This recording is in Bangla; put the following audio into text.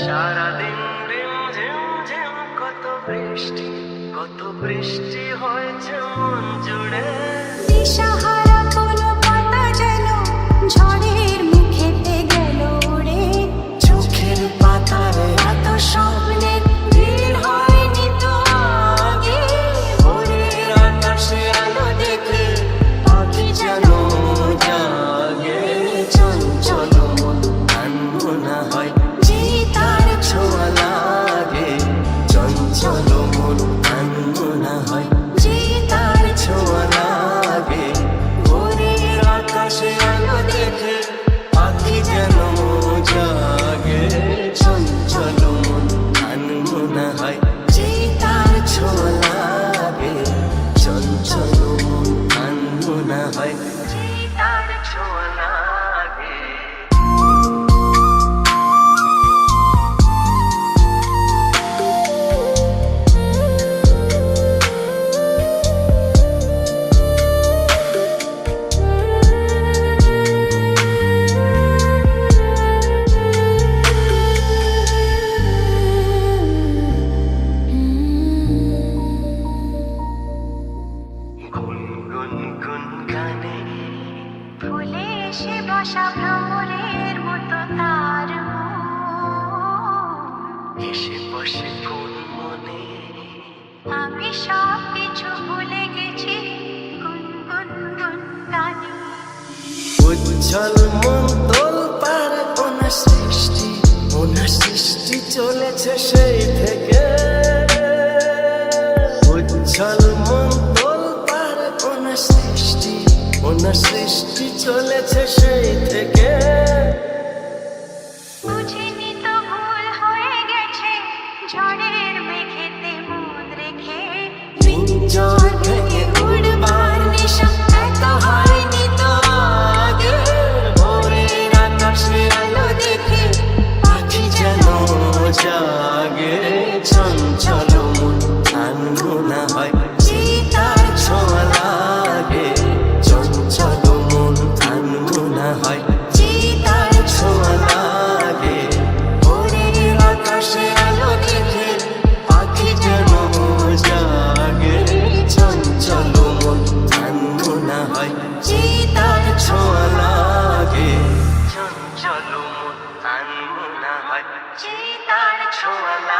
সারাদিন রিম ঝিম ঝিম কত বৃষ্টি হয়েছে মন জুড়ে। দিশাহারা কোনো পাতা যেন ঝড়ের মুখেতে গেল উড়ে। চোখের পাতারে এত স্বপ্নের ভিড় হয়নি তো আগে। ভোরের আকাশে আলো দেখে পাখি যেন জাগে। চঞ্চল মন আনমনা হয় যে তার ছোঁয়া লাগে। চঞ্চল মন আনমনা হয় যে তার ছোঁয়া লাগে। ভোরের আকাশে আলো দেখে পাখি যেন জাগে। চঞ্চল মন আনমনা হয় যে তার ছোঁয়া লাগে। চঞ্চল মন আনমনা হয় যে তার ছোঁয়া লাগে। গুনগুন গানে ফুলে এসে বসা ভ্রমরের মতো তার এসে বসে কোন মনে। আমি সব কিছু ভুলে গেছি গুনগুন গানে। উজ্জ্বল মন দোল পার ওনার সৃষ্টি চলেছে সেই থেকে। উজ্জ্বল মন দোল পার ওনার সৃষ্টি চলেছে সেই থেকে। বুঝিনি তো ভুল হয়ে গেছে ঝড়ের মেঘেতে মন রেখে। পিঞ্জর ভেঙে উড়বার নেশা এত হয়নি তো আগে। ভোরের আকাশে আলো দেখে পাখি যেন জাগে। চঞ্চল মন আনমনা হয় যে তার ছোঁয়া লাগে। চঞ্চল মন আনমনা হয় যে তার ছোঁয়া লাগে। ভোরের আকাশে আলো দেখে পাখি যেন জাগে। চঞ্চল মন আনমনা হয় যে তার ছোঁয়া লাগে। চঞ্চল মন আনমনা হয় যে তার ছোঁয়া লাগে।